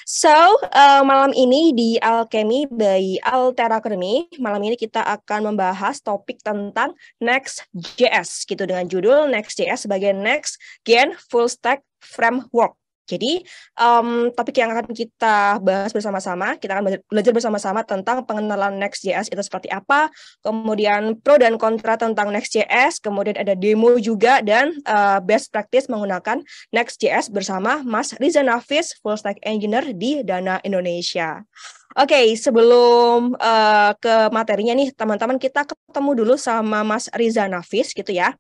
So malam ini di Alchemy by Altera Academy, malam ini kita akan membahas topik tentang Next.js gitu dengan judul Next.js sebagai Next Gen Full Stack Framework. Jadi topik yang akan kita bahas bersama-sama, kita akan belajar bersama-sama tentang pengenalan Next.js itu seperti apa, kemudian pro dan kontra tentang Next.js, kemudian ada demo juga dan best practice menggunakan Next.js bersama Mas Riza Nafis, Full Stack Engineer di Dana Indonesia. Oke, sebelum ke materinya nih, teman-teman kita ketemu dulu sama Mas Riza Nafis gitu ya.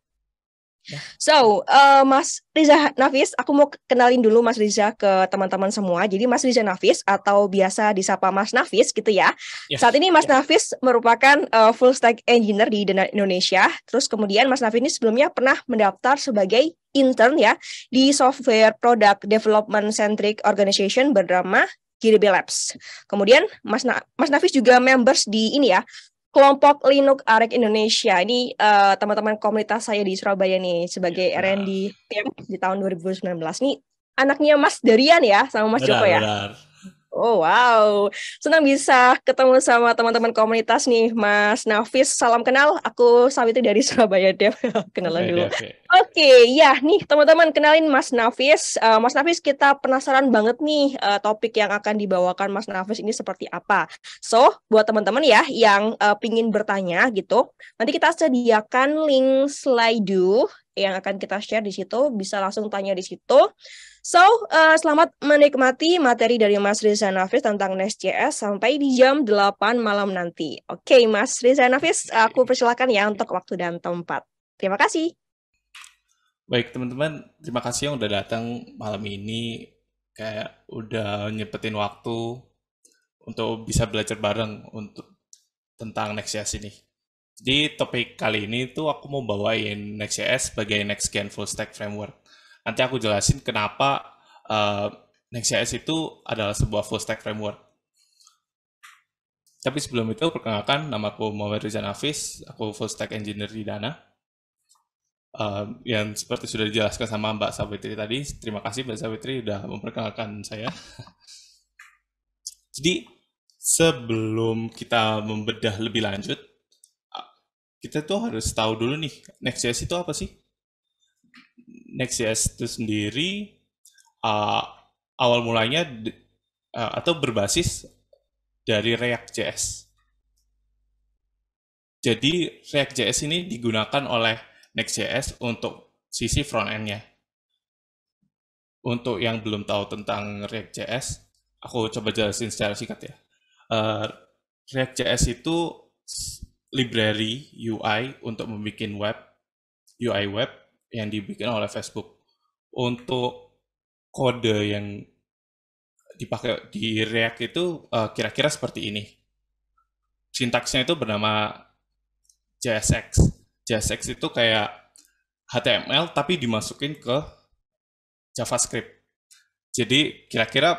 So, Mas Riza Nafis, aku mau kenalin dulu Mas Riza ke teman-teman semua. Jadi Mas Riza Nafis atau biasa disapa Mas Nafis gitu ya. Saat ini Mas Nafis merupakan full stack engineer di Dana Indonesia. Terus kemudian Mas Nafis ini sebelumnya pernah mendaftar sebagai intern ya di Software Product Development Centric Organization bernama GDB Labs. Kemudian Mas Nafis juga members di ini ya, kelompok Linux Arek Indonesia. Ini teman-teman komunitas saya di Surabaya nih sebagai R&D tim di tahun 2019. Nih anaknya Mas Darian ya sama Mas Joko ya. Benar. Oh wow, senang bisa ketemu sama teman-teman komunitas nih, Mas Nafis. Salam kenal, aku Sawiti dari Surabaya Dev. Kenalan dulu. Oke, ya nih teman-teman kenalin Mas Nafis. Mas Nafis, kita penasaran banget nih topik yang akan dibawakan Mas Nafis ini seperti apa. So, buat teman-teman ya yang pingin bertanya gitu, nanti kita sediakan link Slido yang akan kita share di situ, bisa langsung tanya di situ. So, selamat menikmati materi dari Mas Riza Nafis tentang Next.js sampai di jam 8 malam nanti. Oke, Mas Riza Nafis, aku persilakan ya untuk waktu dan tempat. Terima kasih. Baik teman-teman, terima kasih yang udah datang malam ini. Kayak udah nyepetin waktu untuk bisa belajar bareng untuk tentang Next.js ini. Di topik kali ini tuh aku mau bawain Next.js sebagai Next Gen Full Stack Framework. Nanti aku jelasin kenapa Next.js itu adalah sebuah full stack framework. Tapi sebelum itu, perkenalkan, nama aku Muhammad Riza Nafis, aku full stack engineer di Dana. Yang seperti sudah dijelaskan sama Mbak Sawitri tadi, terima kasih Mbak Sawitri sudah memperkenalkan saya. Jadi, sebelum kita membedah lebih lanjut, kita tuh harus tahu dulu nih, Next.js itu apa sih? Next.js itu sendiri awal mulanya atau berbasis dari React.js. Jadi React.js ini digunakan oleh Next.js untuk sisi front-end-nya. Untuk yang belum tahu tentang React.js, aku coba jelasin secara singkat ya. React.js itu library UI untuk membuat web, UI web yang dibikin oleh Facebook. Untuk kode yang dipakai di React itu kira-kira seperti ini. Sintaksnya itu bernama JSX. JSX itu kayak HTML tapi dimasukin ke JavaScript. Jadi kira-kira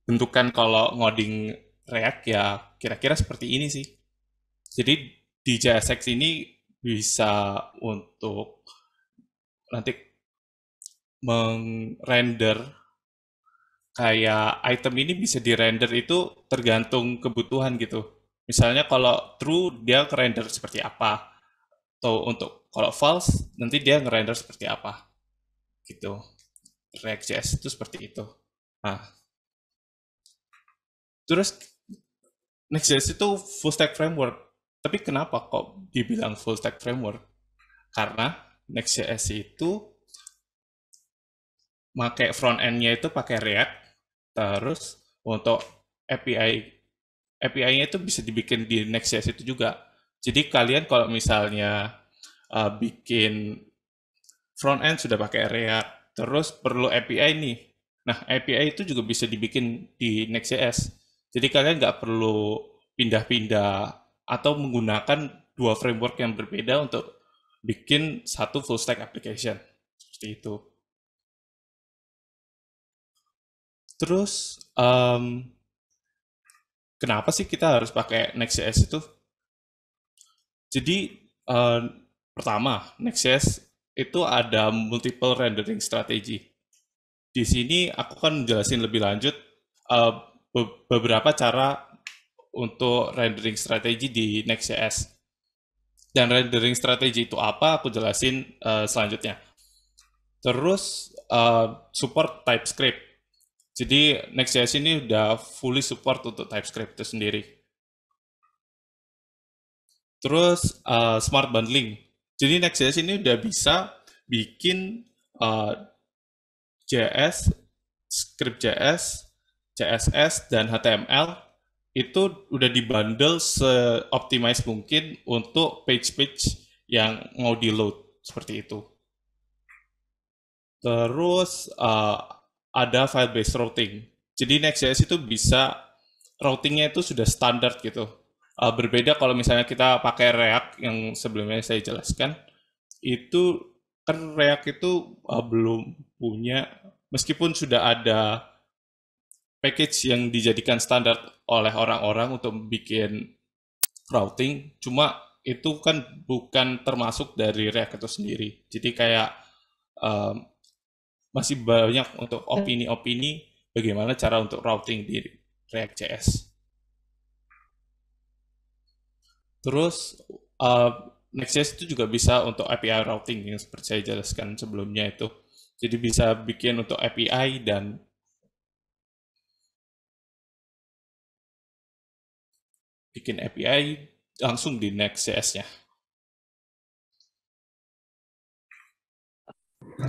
bentukan kalau ngoding React ya kira-kira seperti ini sih. Jadi di JSX ini bisa untuk nanti mengrender kayak item ini bisa di-render itu tergantung kebutuhan gitu. Misalnya kalau true dia nge-render seperti apa. Atau untuk kalau false nanti dia nge-render seperti apa. Gitu. React.js itu seperti itu. Nah, terus Next.js itu full stack framework. Tapi kenapa kok dibilang full stack framework? Karena Next.js itu pakai front end-nya itu pakai React, terus untuk API-nya itu bisa dibikin di Next.js itu juga. Jadi kalian kalau misalnya bikin front end sudah pakai React, terus perlu API nih. Nah, API itu juga bisa dibikin di Next.js. Jadi kalian nggak perlu pindah-pindah atau menggunakan dua framework yang berbeda untuk bikin satu full stack application. Seperti itu. Terus, kenapa sih kita harus pakai Next.js itu? Jadi, pertama, Next.js itu ada multiple rendering strategy. di sini aku kan jelasin lebih lanjut uh, beberapa cara untuk rendering strategi di Next.js. Dan rendering strategi itu apa, aku jelasin selanjutnya. Terus support TypeScript. Jadi Next.js ini udah fully support untuk TypeScript itu sendiri. Terus smart bundling. Jadi Next.js ini udah bisa bikin JS, script.js, CSS, dan HTML itu udah dibundle se-optimize mungkin untuk page-page yang mau di-load, seperti itu. Terus ada file-based routing. Jadi Next.js itu bisa, routingnya itu sudah standar gitu. Berbeda kalau misalnya kita pakai React yang sebelumnya saya jelaskan, itu kan React itu belum punya, meskipun sudah ada package yang dijadikan standar oleh orang-orang untuk bikin routing, cuma itu kan bukan termasuk dari React itu sendiri. Jadi kayak um, masih banyak untuk opini-opini bagaimana cara untuk routing di React.js. Terus Next.js itu juga bisa untuk API routing yang seperti saya jelaskan sebelumnya itu. Jadi bisa bikin untuk API dan bikin API langsung di Next.js-nya.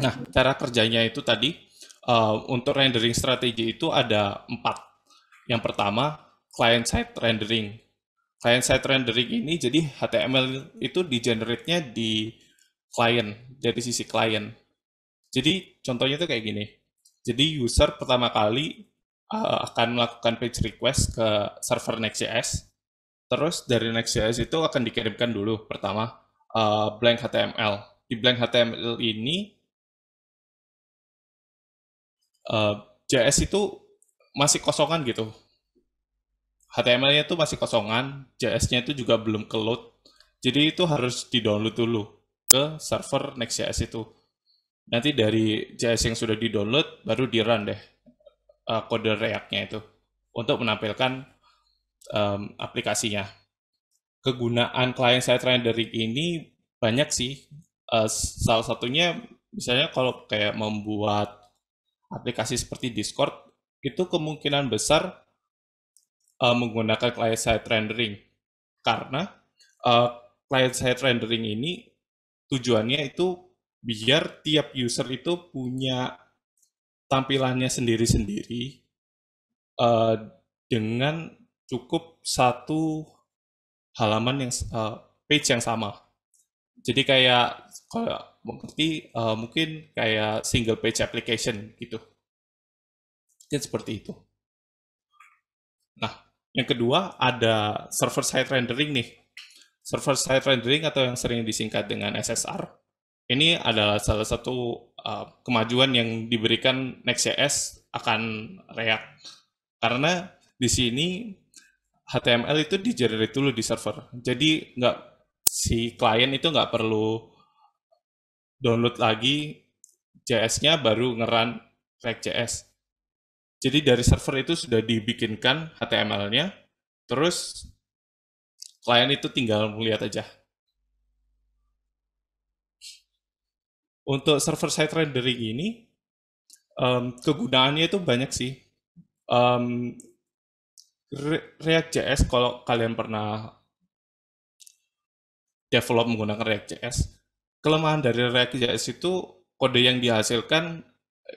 Nah, cara kerjanya itu tadi untuk rendering strategi itu ada 4. Yang pertama, client-side rendering. Client-side rendering ini jadi HTML itu di-generate-nya di client, dari sisi client. Jadi contohnya itu kayak gini. Jadi user pertama kali akan melakukan page request ke server Next.js. Terus dari Next.js itu akan dikirimkan dulu pertama blank HTML. Di blank HTML ini JS itu masih kosongan gitu. HTML-nya itu masih kosongan, JS-nya itu juga belum ke load. Jadi itu harus di-download dulu ke server Next.js itu. Nanti dari JS yang sudah di-download, baru di-run deh kode React-nya itu untuk menampilkan aplikasinya. Kegunaan client-side rendering ini banyak sih. Salah satunya misalnya kalau kayak membuat aplikasi seperti Discord, itu kemungkinan besar menggunakan client-side rendering. Karena client-side rendering ini tujuannya itu biar tiap user itu punya tampilannya sendiri-sendiri dengan cukup satu halaman yang page yang sama. Jadi kayak kalau mengerti mungkin kayak single page application gitu. Mungkin seperti itu. Nah, yang kedua ada server side rendering nih. Server side rendering atau yang sering disingkat dengan SSR. Ini adalah salah satu kemajuan yang diberikan Next.js akan React. Karena di sini HTML itu di-generate dulu di server. Jadi si klien itu nggak perlu download lagi JS-nya baru ngeran React.js. Jadi dari server itu sudah dibikinkan HTML-nya, terus klien itu tinggal melihat aja. Untuk server-side rendering ini, kegunaannya itu banyak sih. React.js, kalau kalian pernah develop menggunakan React.js, kelemahan dari React.js itu kode yang dihasilkan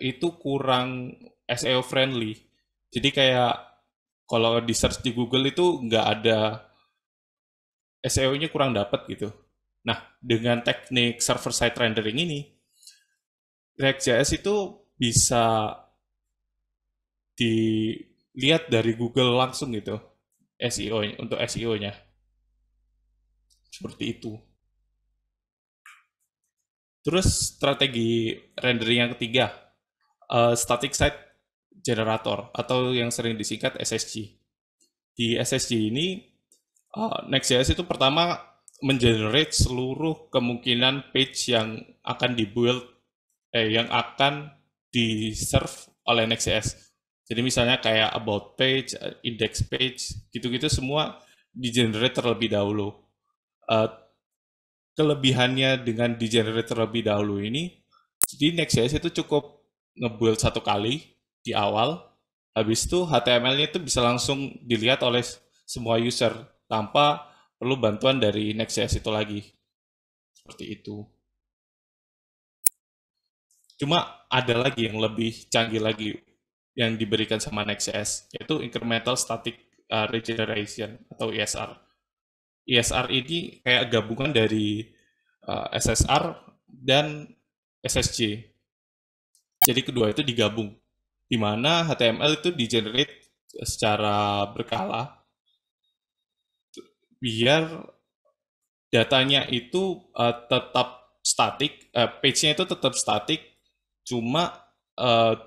itu kurang SEO friendly. Jadi kayak kalau di search di Google itu nggak ada SEO-nya kurang dapat gitu. Nah, dengan teknik server-side rendering ini, React.js itu bisa dilihat dari Google langsung gitu, SEO untuk SEO-nya. Seperti itu. Terus strategi rendering yang ketiga, static site generator atau yang sering disingkat SSG. Di SSG ini Next.js itu pertama mengenerate seluruh kemungkinan page yang akan dibuild, yang akan di-serve oleh Next.js. Jadi misalnya kayak about page, index page, gitu-gitu semua di-generate terlebih dahulu. Uh, Kelebihannya dengan di-generate terlebih dahulu ini, jadi Next.js itu cukup nge-build satu kali di awal, habis itu HTML-nya itu bisa langsung dilihat oleh semua user tanpa perlu bantuan dari Next.js itu lagi. Seperti itu. Cuma ada lagi yang lebih canggih lagi yang diberikan sama Next.js, yaitu Incremental Static Regeneration atau ISR. ISR ini kayak gabungan dari SSR dan SSJ. Jadi kedua itu digabung, di mana HTML itu di-generate secara berkala biar datanya itu tetap statik, page-nya itu tetap statik, cuma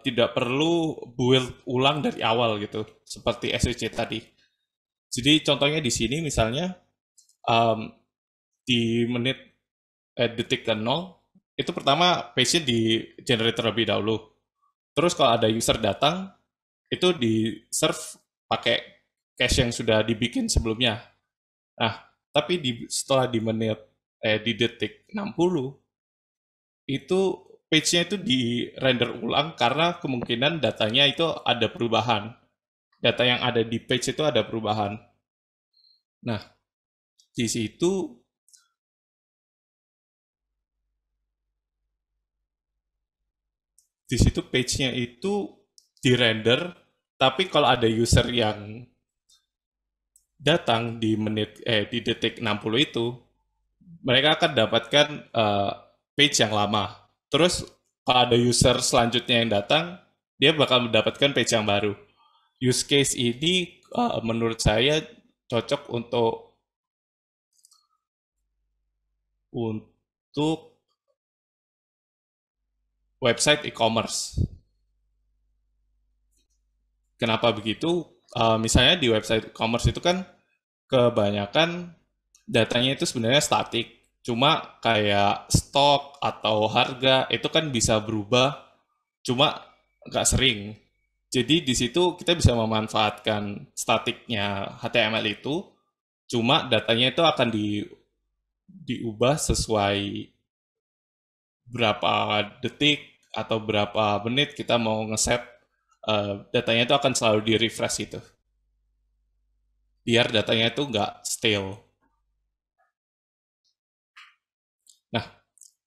tidak perlu build ulang dari awal gitu, seperti SVC tadi. Jadi contohnya di sini misalnya um, di detik ke 0, itu pertama page-nya di generate terlebih dahulu. Terus kalau ada user datang, itu di serve pakai cache yang sudah dibikin sebelumnya. Nah, tapi setelah di detik 60, itu page-nya itu di render ulang karena kemungkinan datanya itu ada perubahan. Data yang ada di page itu ada perubahan. Nah, di situ page-nya itu di render, tapi kalau ada user yang datang di detik 60 itu, mereka akan dapatkan page yang lama. Terus kalau ada user selanjutnya yang datang, dia bakal mendapatkan page yang baru. Use case ini menurut saya cocok untuk website e-commerce. Kenapa begitu? Misalnya di website e-commerce itu kan kebanyakan datanya itu sebenarnya statik. Cuma kayak stok atau harga itu kan bisa berubah, cuma nggak sering. Jadi di situ kita bisa memanfaatkan statiknya HTML itu, cuma datanya itu akan diubah sesuai berapa detik atau berapa menit kita mau ngeset, datanya itu akan selalu di refresh itu, biar datanya itu nggak stale. Nah,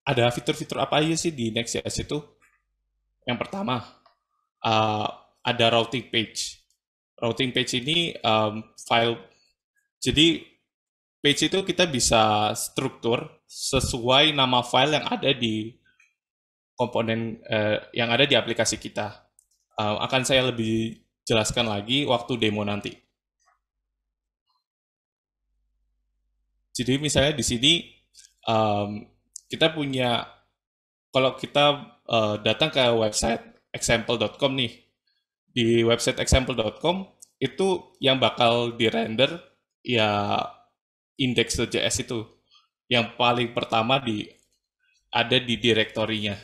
ada fitur-fitur apa aja sih di Next.js itu? Yang pertama, uh, ada routing page. Routing page ini file, jadi page itu kita bisa struktur sesuai nama file yang ada di komponen yang ada di aplikasi kita. Akan saya lebih jelaskan lagi waktu demo nanti. Jadi misalnya di sini kita punya, kalau kita datang ke website example.com nih, di website example.com itu yang bakal di-render ya index.js itu, yang paling pertama ada di direktorinya.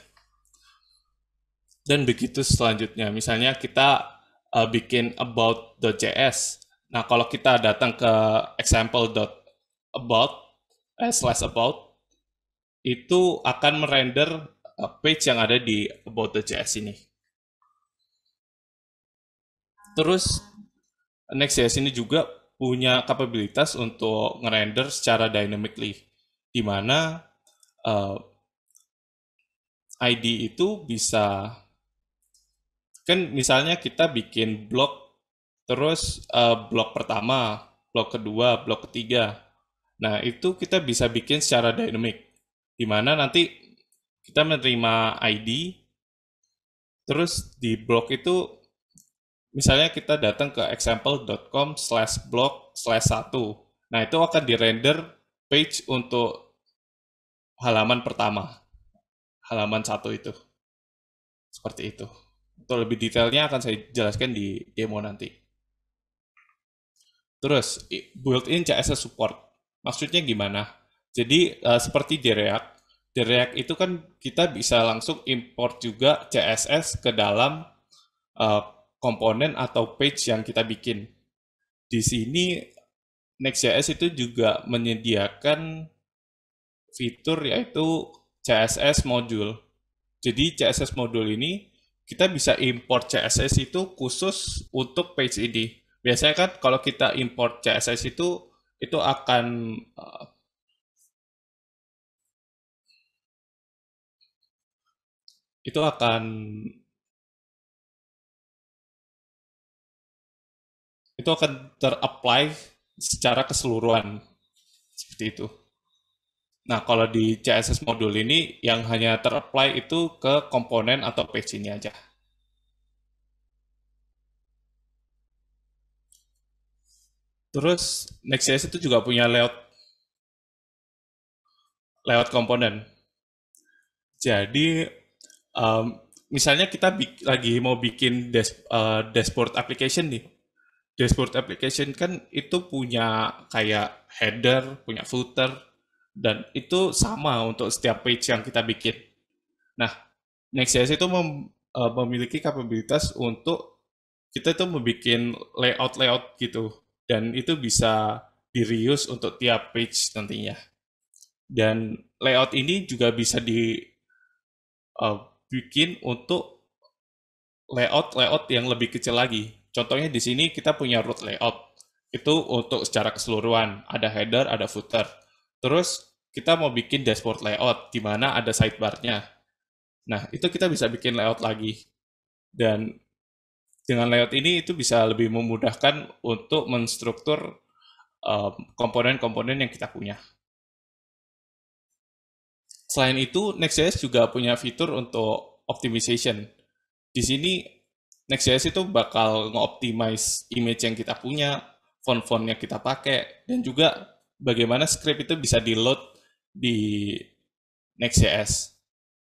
Dan begitu selanjutnya, misalnya kita bikin about.js. Nah, kalau kita datang ke example.about /about, itu akan merender page yang ada di about.js ini. Terus Next.js ini juga punya kapabilitas untuk ngerender secara dynamically, di mana ID itu bisa, kan misalnya kita bikin blok, terus blok pertama, blok kedua, blok ketiga. Nah, itu kita bisa bikin secara dynamic, di mana nanti kita menerima ID, terus di blok itu misalnya kita datang ke example.com/blog/1. Nah, itu akan di-render page untuk halaman pertama, halaman 1 itu. Seperti itu. Untuk lebih detailnya akan saya jelaskan di demo nanti. Terus, built-in CSS support. Maksudnya gimana? Jadi, seperti di React, Di React itu kan kita bisa langsung import juga CSS ke dalam uh, komponen atau page yang kita bikin. Di sini Next.js itu juga menyediakan fitur yaitu CSS module. Jadi CSS module ini kita bisa import CSS itu khusus untuk page ini. Biasanya kan kalau kita import CSS itu akan itu akan itu akan ter-apply secara keseluruhan seperti itu. Nah, kalau di CSS modul ini yang hanya ter-apply itu ke komponen atau page ini aja. Terus Next.js itu juga punya layout komponen. Jadi misalnya kita lagi mau bikin dashboard application nih. Dashboard application kan itu punya kayak header, punya footer, dan itu sama untuk setiap page yang kita bikin. Nah, Next.js itu memiliki kapabilitas untuk kita itu membuat layout-layout gitu, dan itu bisa di-reuse untuk tiap page nantinya. Dan layout ini juga bisa dibikin untuk layout-layout yang lebih kecil lagi. Contohnya di sini kita punya root layout. Itu untuk secara keseluruhan, ada header, ada footer. Terus kita mau bikin dashboard layout, di mana ada sidebar-nya. Nah, itu kita bisa bikin layout lagi. Dan dengan layout ini itu bisa lebih memudahkan untuk menstruktur komponen-komponen yang kita punya. Selain itu, Next.js juga punya fitur untuk optimization. Di sini Next.js itu bakal nge-optimize image yang kita punya, font-font yang kita pakai, dan juga bagaimana script itu bisa di-load di Next.js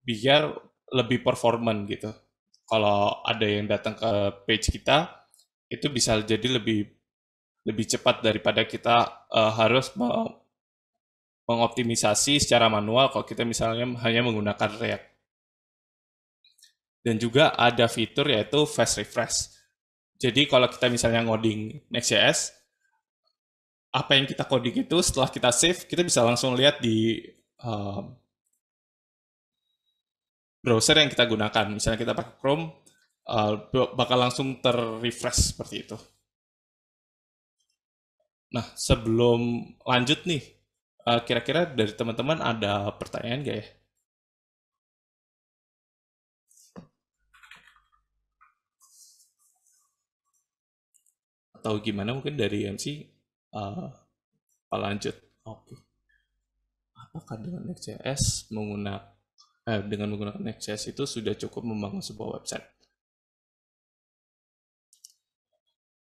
biar lebih performant gitu. Kalau ada yang datang ke page kita, itu bisa jadi lebih lebih cepat daripada kita harus mengoptimisasi secara manual kalau kita misalnya hanya menggunakan React. Dan juga ada fitur yaitu fast refresh. Jadi kalau kita misalnya ngoding Next.js, apa yang kita coding itu setelah kita save, kita bisa langsung lihat di browser yang kita gunakan. Misalnya kita pakai Chrome, bakal langsung ter-refresh seperti itu. Nah, sebelum lanjut nih, kira-kira dari teman-teman ada pertanyaan nggak ya? Atau gimana mungkin dari MC lanjut? Oke. Apakah dengan Next.js dengan menggunakan Next.js itu sudah cukup membangun sebuah website?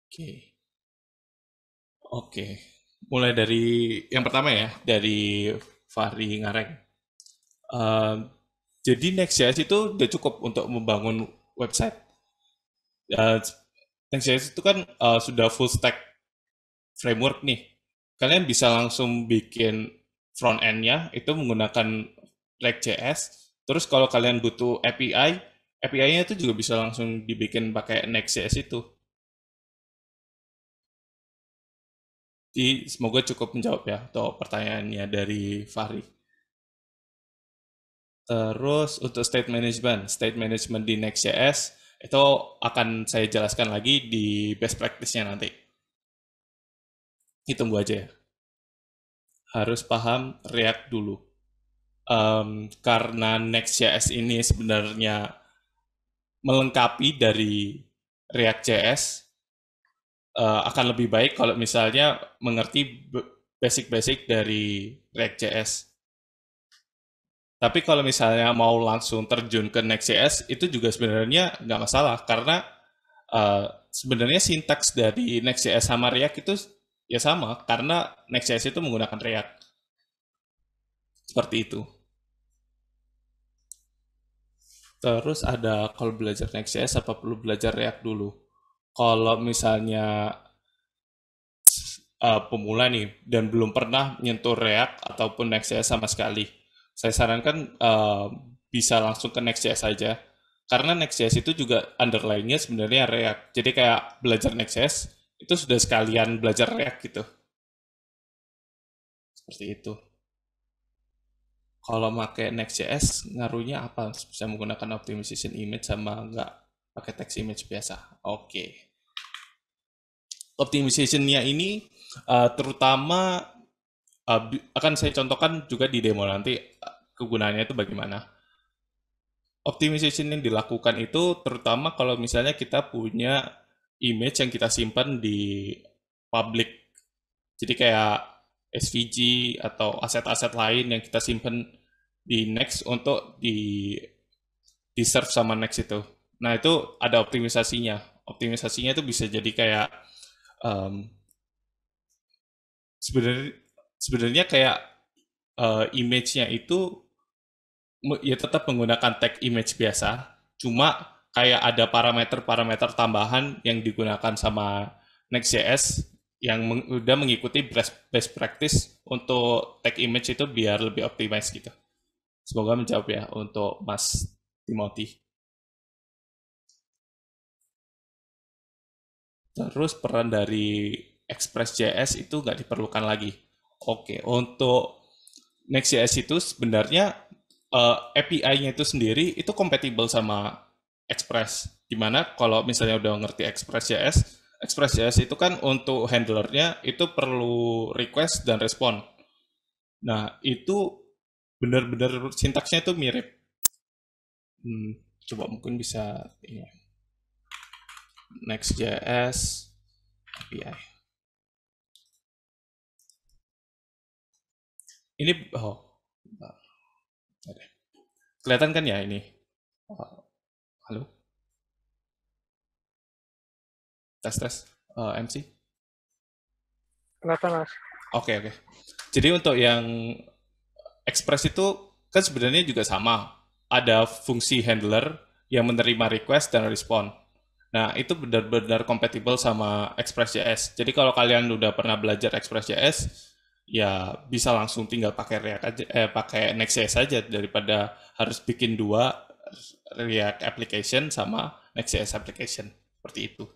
Oke. Oke. Mulai dari yang pertama ya, dari Fahri Ngareng. Uh, jadi Next.js itu udah cukup untuk membangun website. Uh, Next.js itu kan sudah full stack framework nih. Kalian bisa langsung bikin front end-nya itu menggunakan React.js. Terus kalau kalian butuh API, API-nya itu juga bisa langsung dibikin pakai Next.js itu. Jadi semoga cukup menjawab ya untuk pertanyaannya dari Fahri. Terus untuk state management di Next.js itu akan saya jelaskan lagi di best practice-nya nanti. Ini tunggu aja ya. Harus paham React dulu. Karena Next.js ini sebenarnya melengkapi dari React.js, akan lebih baik kalau misalnya mengerti basic-basic dari React.js. Tapi kalau misalnya mau langsung terjun ke Next.js, itu juga sebenarnya nggak masalah, karena sebenarnya sintaks dari Next.js sama React itu ya sama, karena Next.js itu menggunakan React. Seperti itu. Terus ada kalau belajar Next.js apa perlu belajar React dulu? Kalau misalnya pemula nih dan belum pernah nyentuh React ataupun Next.js sama sekali, saya sarankan bisa langsung ke Next.js aja. Karena Next.js itu juga underlying-nya sebenarnya React. Jadi kayak belajar Next.js itu sudah sekalian belajar React gitu. Seperti itu. Kalau pakai Next.js, ngaruhnya apa? Bisa menggunakan optimization image sama nggak pakai text image biasa? Oke. Optimization-nya ini terutama akan saya contohkan juga di demo nanti kegunaannya itu bagaimana. Optimization yang dilakukan itu terutama kalau misalnya kita punya image yang kita simpan di public. Jadi kayak SVG atau aset-aset lain yang kita simpan di Next untuk di serve sama Next itu. Nah, itu ada optimisasinya. Optimisasinya itu bisa jadi kayak um, sebenarnya sebenarnya kayak image-nya itu ya tetap menggunakan tag image biasa, cuma kayak ada parameter-parameter tambahan yang digunakan sama Next.js yang udah mengikuti best practice untuk tag image itu biar lebih optimize gitu. Semoga menjawab ya untuk Mas Timothy. Terus peran dari Express.js itu nggak diperlukan lagi. Oke, untuk Next.js itu sebenarnya API-nya itu sendiri itu compatible sama Express. Dimana kalau misalnya udah ngerti Express.js, Express.js itu kan untuk handlernya itu perlu request dan respon. Nah, itu benar-benar sintaksnya itu mirip. Coba mungkin bisa ini. Next.js API. Ini kelihatan kan ya ini? Halo, tes MC. Kelihatan, Mas. Oke. Jadi untuk yang Express itu kan sebenarnya juga sama. Ada fungsi handler yang menerima request dan respon. Nah, itu benar-benar compatible sama Express.js. Jadi kalau kalian udah pernah belajar Express.js, ya bisa langsung tinggal pakai React aja, pakai Next.js aja daripada harus bikin dua React application sama Next.js application. Seperti itu.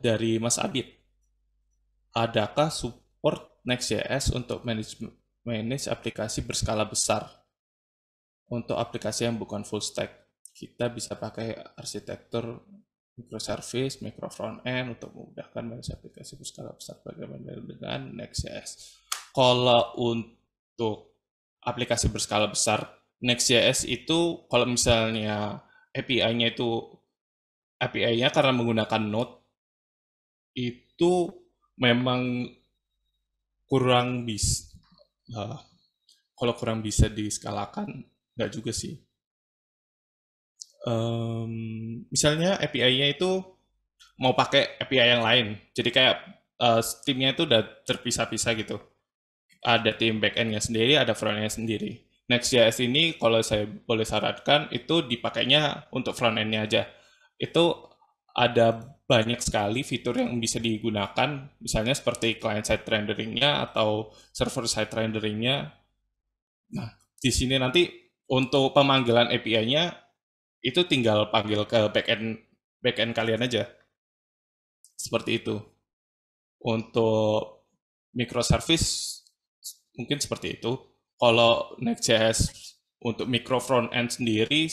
Dari Mas Abid, adakah support Next.js untuk manage aplikasi berskala besar? Untuk aplikasi yang bukan full stack, kita bisa pakai arsitektur microservice, micro front-end untuk memudahkan manage aplikasi berskala besar bagaimana dengan Next.js. Kalau untuk aplikasi berskala besar, Next.js itu kalau misalnya API-nya karena menggunakan Node itu memang kurang bisa kalau kurang bisa diskalakan nggak juga sih. Misalnya API-nya itu mau pakai API yang lain, jadi kayak timnya itu udah terpisah-pisah gitu. Ada tim backend-nya sendiri, ada front-nya sendiri. Next.js ini kalau saya boleh sarankan itu dipakainya untuk front-end-nya aja. Itu ada banyak sekali fitur yang bisa digunakan, misalnya seperti client-side rendering-nya atau server-side rendering-nya. Nah, di sini nanti untuk pemanggilan API-nya itu tinggal panggil ke backend kalian aja. Seperti itu. Untuk microservice mungkin seperti itu. Kalau Next.js untuk micro front end sendiri,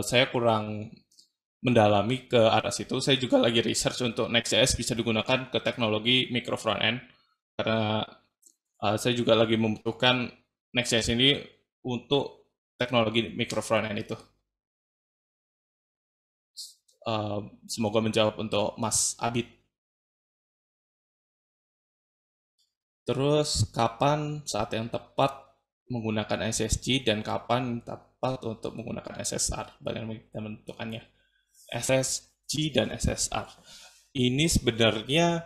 saya kurang mendalami ke arah situ. Saya juga lagi research untuk Next.js bisa digunakan ke teknologi micro front end karena saya juga lagi membutuhkan Next.js ini untuk teknologi micro front end itu. Semoga menjawab untuk Mas Abid. Terus kapan saat yang tepat menggunakan SSG dan kapan tepat untuk menggunakan SSR? Bagaimana kita menentukannya? SSG dan SSR. Ini sebenarnya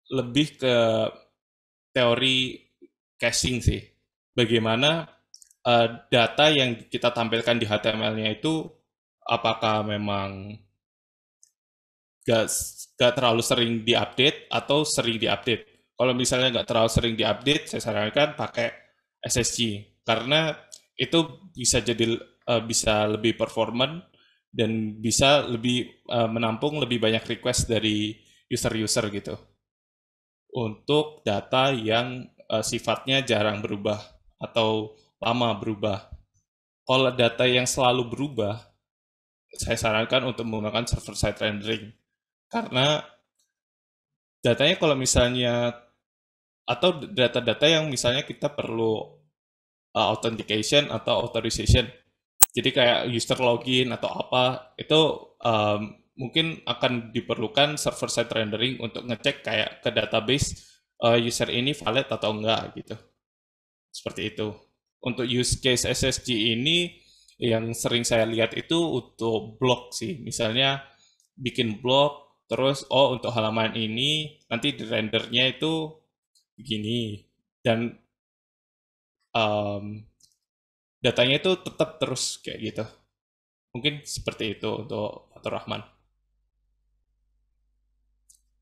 lebih ke teori caching sih. Bagaimana data yang kita tampilkan di HTML-nya itu apakah memang gak terlalu sering diupdate atau sering diupdate. Kalau misalnya nggak terlalu sering diupdate, saya sarankan pakai SSG karena itu bisa jadi bisa lebih performan dan bisa lebih menampung lebih banyak request dari user-user gitu untuk data yang sifatnya jarang berubah atau lama berubah. Kalau data yang selalu berubah, saya sarankan untuk menggunakan server-side rendering karena datanya kalau misalnya atau data-data yang misalnya kita perlu authentication atau authorization. Jadi kayak user login atau apa itu mungkin akan diperlukan server side rendering untuk ngecek kayak ke database user ini valid atau enggak gitu. Seperti itu. Untuk use case SSG ini yang sering saya lihat itu untuk blog sih. Misalnya bikin blog terus untuk halaman ini nanti di rendernya itu begini dan um, datanya itu tetap terus kayak gitu. Mungkin seperti itu untuk Fatur Rahman.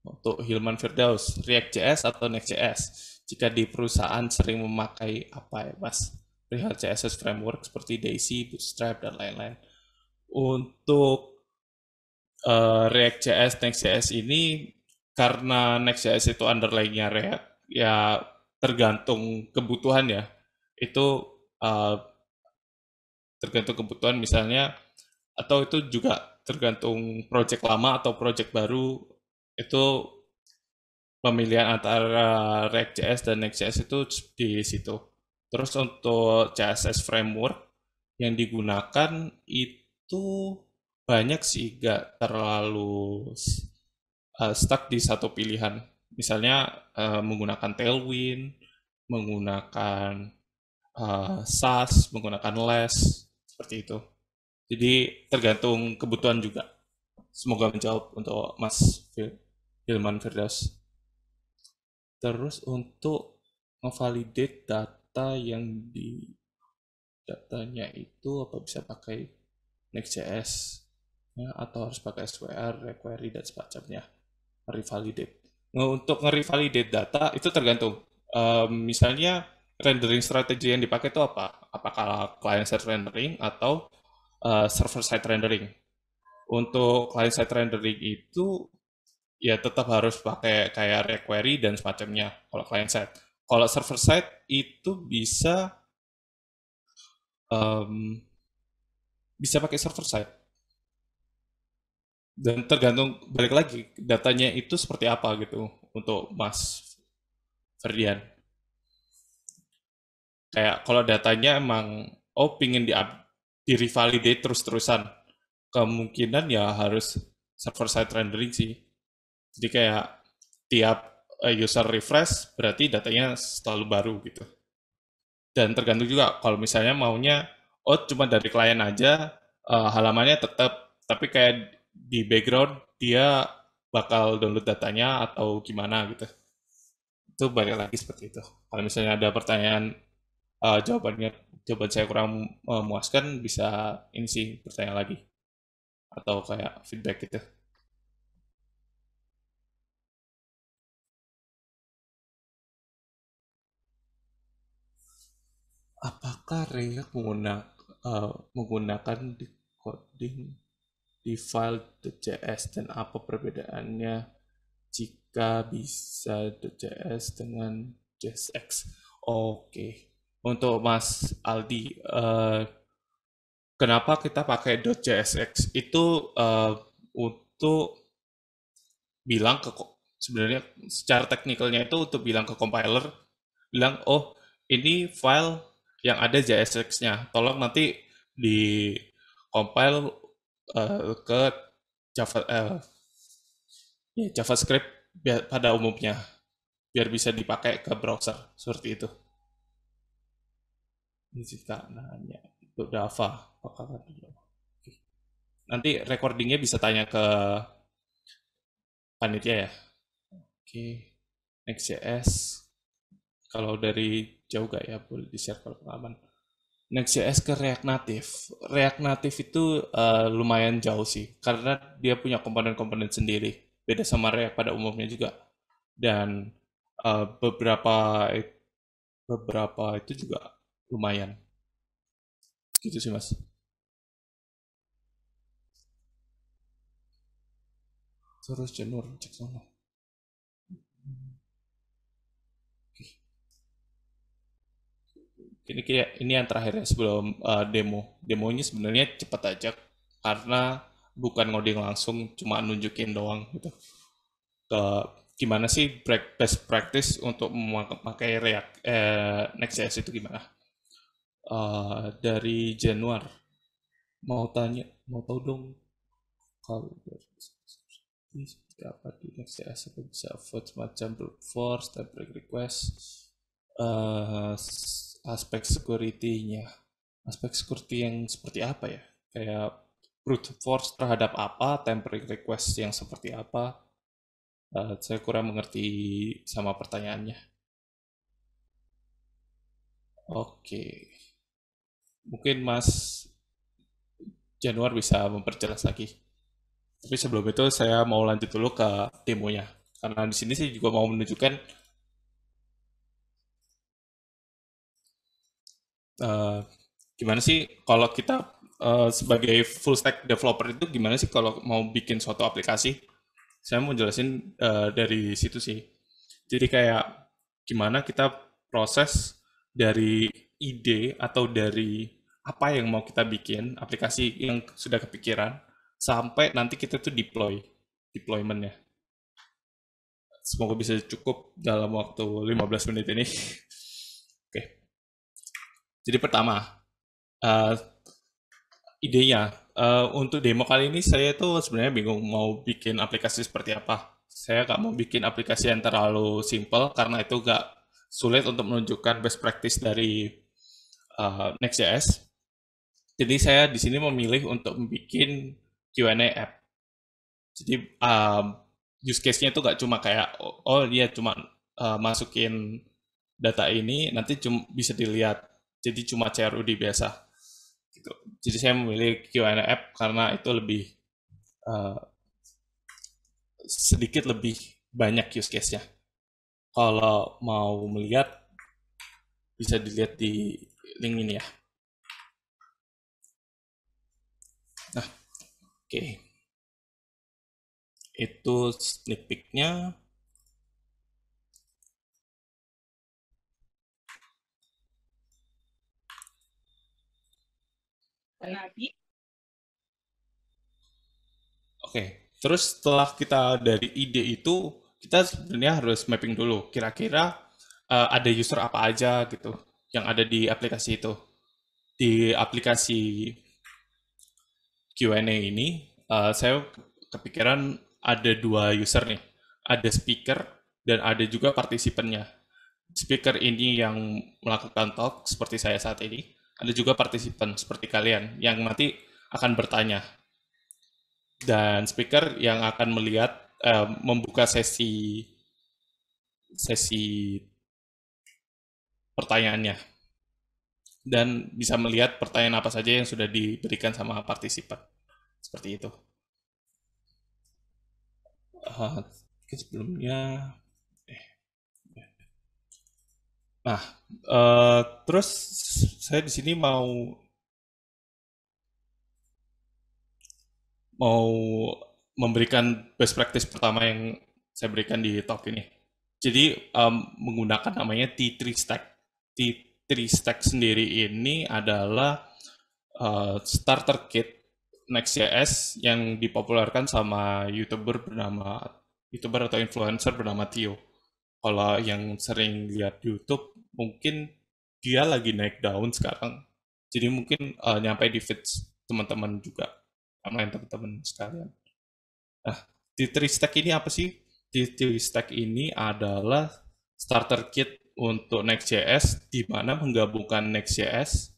Untuk Hilman Firdaus, React.js atau Next.js? Jika di perusahaan sering memakai apa ya, Mas? Perihal CSS framework seperti Daisy, Bootstrap, dan lain-lain. Untuk React.js, Next.js ini, karena Next.js itu underlying-nya React, ya tergantung kebutuhan ya. Itu tergantung kebutuhan misalnya atau itu juga tergantung project lama atau project baru itu pemilihan antara React.js dan Next.js itu di situ. Terus untuk CSS framework yang digunakan itu banyak sih, gak terlalu stuck di satu pilihan. Misalnya menggunakan Tailwind, menggunakan SAS, menggunakan Less, seperti itu. Jadi tergantung kebutuhan juga. Semoga menjawab untuk Mas Hilman Firdaus. Terus untuk ngevalidate data yang di datanya itu apa bisa pakai Next.js ya, atau harus pakai SWR, requery dan semacamnya. Revalidate. Nah, untuk nge-revalidate data itu tergantung. Misalnya rendering strategi yang dipakai itu apa? Apakah client side rendering atau server side rendering? Untuk client side rendering itu ya tetap harus pakai kayak requery dan semacamnya kalau client side. Kalau server side itu um, bisa pakai server side dan tergantung balik lagi datanya itu seperti apa gitu untuk Mas Ferdian. Kayak kalau datanya emang pingin di revalidate terus-terusan, kemungkinan ya harus server side rendering sih. Jadi kayak tiap user refresh berarti datanya selalu baru gitu. Dan tergantung juga kalau misalnya maunya cuma dari klien aja halamannya tetap tapi kayak di background dia bakal download datanya atau gimana gitu. Itu balik lagi seperti itu. Kalau misalnya ada pertanyaan jawaban saya kurang memuaskan bisa ini sih bertanya lagi atau kayak feedback gitu. Apakah React menggunakan decoding di file .js dan apa perbedaannya jika bisa .js dengan JSX? Oke, untuk Mas Aldi, kenapa kita pakai .jsx itu untuk bilang ke sebenarnya secara teknikalnya itu untuk bilang ke compiler bilang ini file yang ada JSX-nya tolong nanti di compile ke Java ya, JavaScript pada umumnya biar bisa dipakai ke browser seperti itu. Jika nanya untuk Java apakah nanti recordingnya bisa tanya ke panitia ya. Oke, Next.js kalau dari jauh gak ya boleh di-share kalau pengalaman. Next.js ke React Native. React Native itu lumayan jauh sih karena dia punya komponen-komponen sendiri. Beda sama React pada umumnya juga. Dan beberapa beberapa itu juga lumayan gitu sih mas. Terus Januar cek sana. Ini kayak ini yang terakhir ya sebelum demonya sebenarnya cepat aja karena bukan ngoding langsung, cuma nunjukin doang gitu ke gimana sih best practice untuk memakai React Next.js itu gimana. Dari Januar mau tahu dong kalau seperti apa di Next.js, apa bisa vote semacam brute force, type break request, eh, aspek security-nya, aspek security yang seperti apa ya, kayak brute force terhadap apa, temporary request yang seperti apa. Saya kurang mengerti sama pertanyaannya. Oke, mungkin Mas Januar bisa memperjelas lagi. Tapi sebelum itu saya mau lanjut dulu ke demonya. Karena di sini sih juga mau menunjukkan eh, gimana sih kalau kita sebagai full stack developer itu gimana sih kalau mau bikin suatu aplikasi. Saya mau jelasin dari situ sih. Jadi kayak gimana kita proses dari ide atau dari apa yang mau kita bikin, aplikasi yang sudah kepikiran, sampai nanti kita tuh deploymentnya. Semoga bisa cukup dalam waktu 15 menit ini. Oke, jadi pertama, eh, idenya. Untuk demo kali ini saya tuh sebenarnya bingung mau bikin aplikasi seperti apa. Saya nggak mau bikin aplikasi yang terlalu simple karena itu nggak sulit untuk menunjukkan best practice dari Next.js. Jadi saya di sini memilih untuk bikin Q&A app. Jadi use case-nya itu nggak cuma kayak oh dia cuma masukin data ini nanti cuma bisa dilihat. Jadi cuma CRUD biasa gitu. Jadi saya memilih Q&A app karena itu lebih uh, sedikit lebih banyak use case-nya. Kalau mau melihat bisa dilihat di link ini ya. Nah, oke. Okay. Itu sneak peek-nya. Oke, okay. Terus setelah kita dari ide itu, kita sebenarnya harus mapping dulu. Kira-kira ada user apa aja gitu yang ada di aplikasi itu. Di aplikasi Q&A ini, saya kepikiran ada dua user nih. Ada speaker dan ada juga partisipannya. Speaker ini yang melakukan talk seperti saya saat ini. Ada juga partisipan seperti kalian yang nanti akan bertanya. Dan speaker yang akan melihat, membuka sesi sesi pertanyaannya dan bisa melihat pertanyaan apa saja yang sudah diberikan sama partisipan. Seperti itu. Uh, sebelumnya, nah, terus saya di sini mau mau memberikan best practice pertama yang saya berikan di talk ini. Jadi menggunakan namanya T3 Stack. T3 Stack sendiri ini adalah starter kit Next.js yang dipopulerkan sama YouTuber atau influencer bernama Tio. Kalau yang sering lihat YouTube, mungkin dia lagi naik daun sekarang. Jadi mungkin nyampe di feeds teman-teman juga, sama yang teman-teman sekalian. Nah, T3 Stack ini apa sih? T3 Stack ini adalah starter kit untuk Next.js di mana menggabungkan Next.js,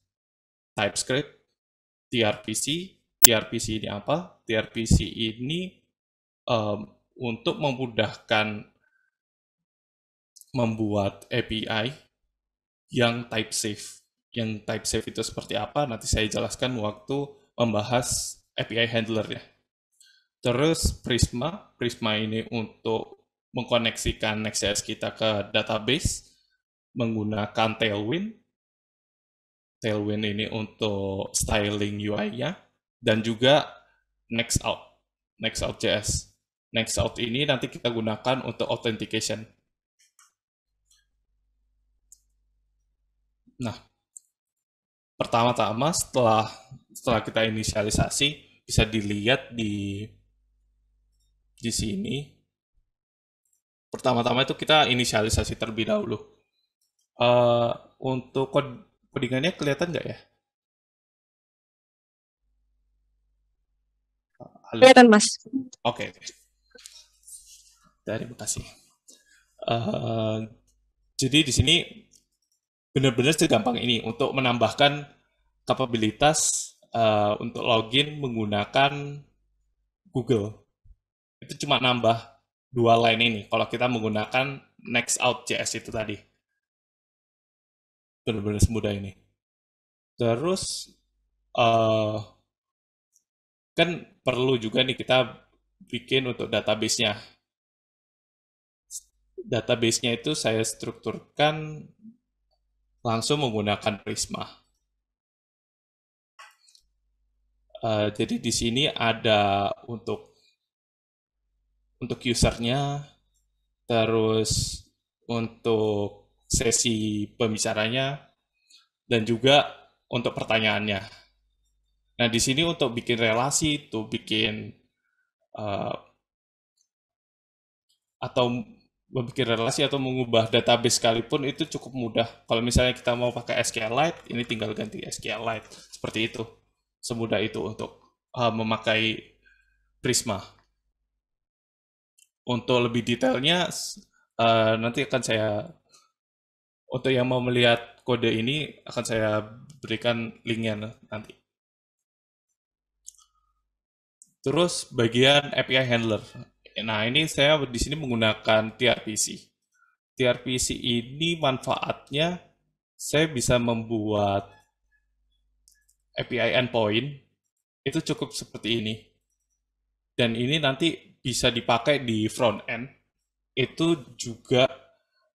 TypeScript, TRPC. TRPC ini apa? TRPC ini untuk memudahkan membuat API yang type safe. Yang type safe itu seperti apa? Nanti saya jelaskan waktu membahas API handler ya. Terus Prisma ini untuk mengkoneksikan Next.js kita ke database menggunakan Tailwind. Tailwind ini untuk styling UI-nya, dan juga Nextout, Nextout.js. Nextout ini nanti kita gunakan untuk authentication. Nah, pertama-tama setelah kita inisialisasi, bisa dilihat di sini. Pertama-tama itu kita inisialisasi terlebih dahulu. Untuk codingannya kelihatan nggak ya? Halo? Kelihatan, Mas. Oke. Terima kasih. Jadi di sini benar-benar segampang ini untuk menambahkan kapabilitas untuk login menggunakan Google. Itu cuma nambah 2 line ini kalau kita menggunakan Nextout.js itu tadi. Benar-benar semudah ini. Terus kan perlu juga nih kita bikin untuk database-nya. Database-nya itu saya strukturkan langsung menggunakan Prisma. Jadi di sini ada untuk usernya, terus untuk sesi pembicaranya, dan juga untuk pertanyaannya. Nah, di sini untuk bikin relasi, tuh bikin atau membuat relasi atau mengubah database sekalipun itu cukup mudah. Kalau misalnya kita mau pakai SQLite, ini tinggal ganti SQLite. Seperti itu. Semudah itu untuk memakai Prisma. Untuk lebih detailnya, nanti akan saya, untuk yang mau melihat kode ini, akan saya berikan linknya nanti. Terus bagian API handler. Nah, ini saya di sini menggunakan TRPC. TRPC ini manfaatnya saya bisa membuat API endpoint itu cukup seperti ini. Dan ini nanti bisa dipakai di front end itu juga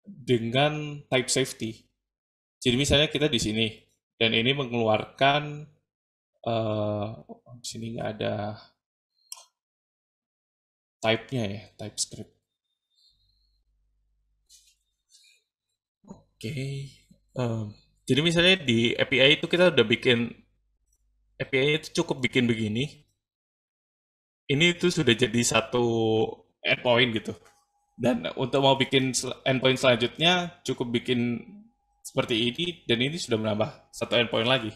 dengan type safety. Jadi misalnya kita di sini dan ini mengeluarkan di sini nggak ada type-nya ya, TypeScript. Oke. Jadi misalnya di API itu kita udah bikin API itu cukup bikin begini. Ini itu sudah jadi satu endpoint gitu. Dan untuk mau bikin endpoint selanjutnya cukup bikin seperti ini dan ini sudah menambah satu endpoint lagi.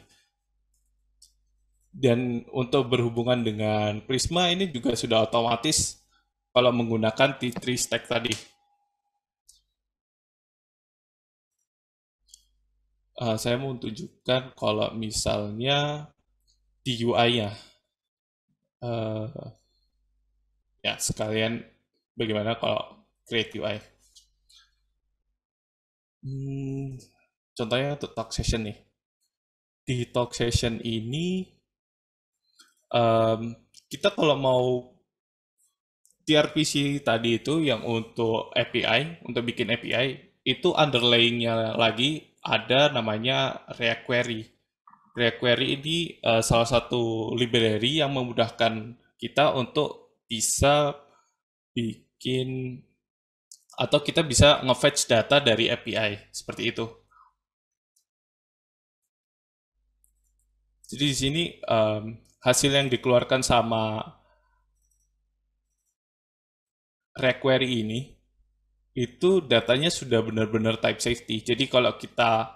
Dan untuk berhubungan dengan Prisma ini juga sudah otomatis kalau menggunakan T3 stack tadi. Saya mau tunjukkan kalau misalnya di UI-nya. Ya, sekalian bagaimana kalau create UI. Contohnya untuk talk session nih. Di talk session ini, kita kalau mau TRPC tadi itu yang untuk API, untuk bikin API, itu underlying-nya lagi ada namanya React Query. React Query ini salah satu library yang memudahkan kita untuk bisa bikin atau kita bisa nge-fetch data dari API seperti itu. Jadi di sini hasil yang dikeluarkan sama React Query ini itu datanya sudah benar-benar type safety. Jadi kalau kita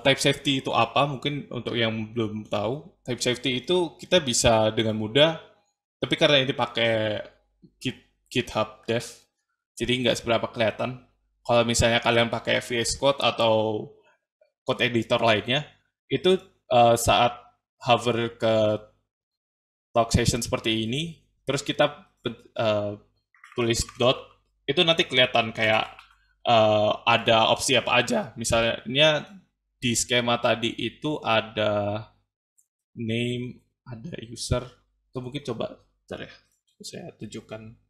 type safety itu apa? Mungkin untuk yang belum tahu, type safety itu kita bisa dengan mudah, tapi karena ini pakai GitHub Dev, jadi nggak seberapa kelihatan. Kalau misalnya kalian pakai VS Code atau code editor lainnya, itu saat hover ke talk session seperti ini, terus kita tulis dot, itu nanti kelihatan kayak ada opsi apa aja. Misalnya di skema tadi itu ada name, ada user, atau mungkin coba bentar ya, saya tunjukkan.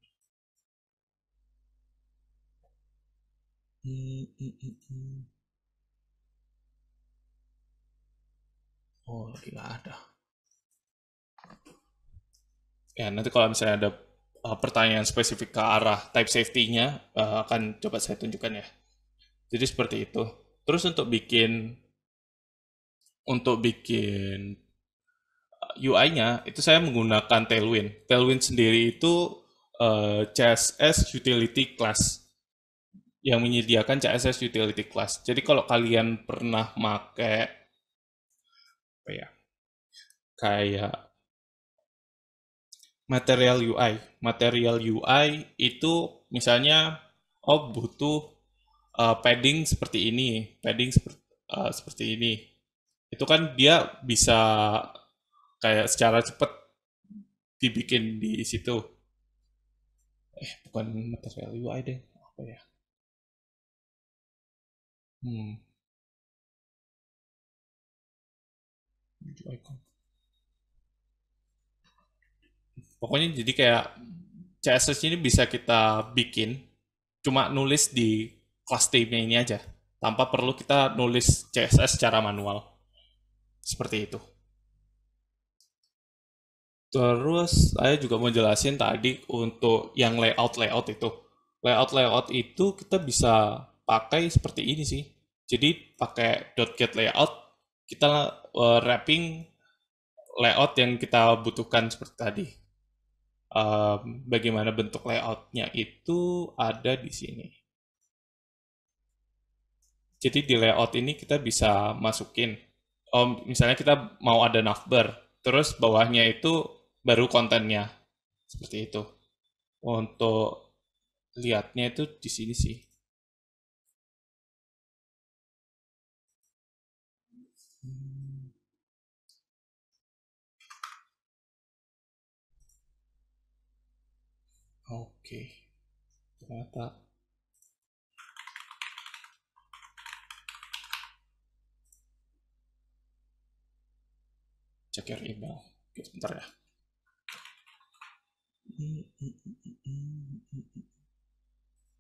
Oh, lagi nggak ada. Ya, nanti kalau misalnya ada pertanyaan spesifik ke arah type safety-nya, akan coba saya tunjukkan ya. Jadi seperti itu. Terus untuk bikin UI-nya itu saya menggunakan Tailwind. Tailwind sendiri itu CSS Utility Class yang menyediakan CSS Utility Class. Jadi kalau kalian pernah make apa ya, kayak Material UI itu misalnya butuh padding seperti ini, seperti ini. Itu kan dia bisa kayak secara cepat dibikin di situ. Bukan material UI deh, apa ya? Hmm, UI. Pokoknya jadi kayak CSS ini bisa kita bikin cuma nulis di kelas theme-nya ini aja, tanpa perlu kita nulis CSS secara manual. Seperti itu. Terus saya juga mau jelasin tadi untuk yang layout itu. Layout itu kita bisa pakai seperti ini sih. Jadi pakai .get layout, kita wrapping layout yang kita butuhkan seperti tadi. Bagaimana bentuk layoutnya itu ada di sini. Jadi di layout ini kita bisa masukin, misalnya kita mau ada navbar, terus bawahnya itu baru kontennya, seperti itu. Untuk lihatnya itu di sini sih. Oke, ternyata cek your email. Oke, sebentar ya.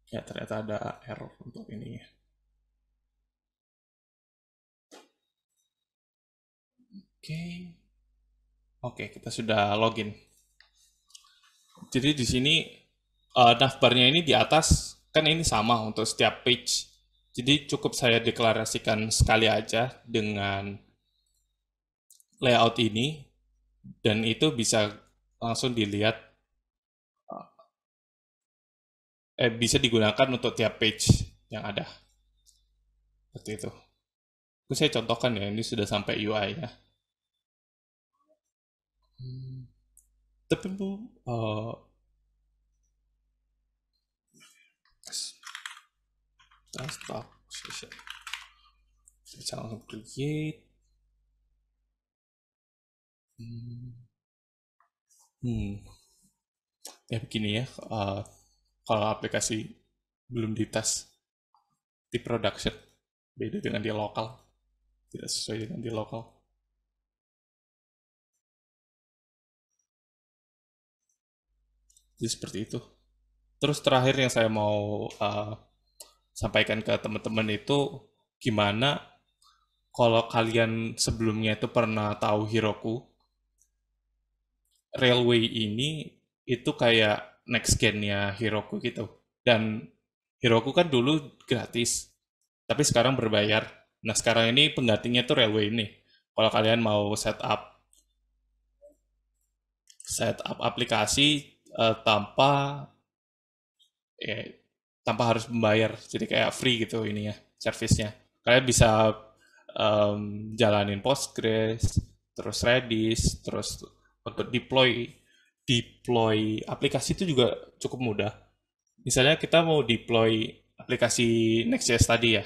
Ya, ternyata ada error untuk ini. Oke, kita sudah login. Jadi di sini navbarnya ini di atas, kan ini sama untuk setiap page. Jadi cukup saya deklarasikan sekali aja dengan layout ini, dan itu bisa langsung dilihat, bisa digunakan untuk tiap page yang ada. Seperti itu. Itu saya contohkan ya, ini sudah sampai UI ya. Tapi Bu, desktop session. Bisa langsung create. Ya begini ya, kalau aplikasi belum dites di production, beda dengan di lokal, tidak sesuai dengan di lokal. Jadi seperti itu. Terus terakhir yang saya mau sampaikan ke teman-teman itu, gimana kalau kalian sebelumnya itu pernah tahu Heroku. Railway ini itu kayak next gen-nya Heroku gitu. Dan Heroku kan dulu gratis, tapi sekarang berbayar. Nah, sekarang ini penggantinya tuh Railway ini. Kalau kalian mau setup aplikasi tanpa eh, tanpa harus membayar, jadi kayak free gitu ini ya service-nya. Kalian bisa jalanin Postgres, terus Redis, terus untuk deploy aplikasi itu juga cukup mudah. Misalnya kita mau deploy aplikasi Next.js tadi ya,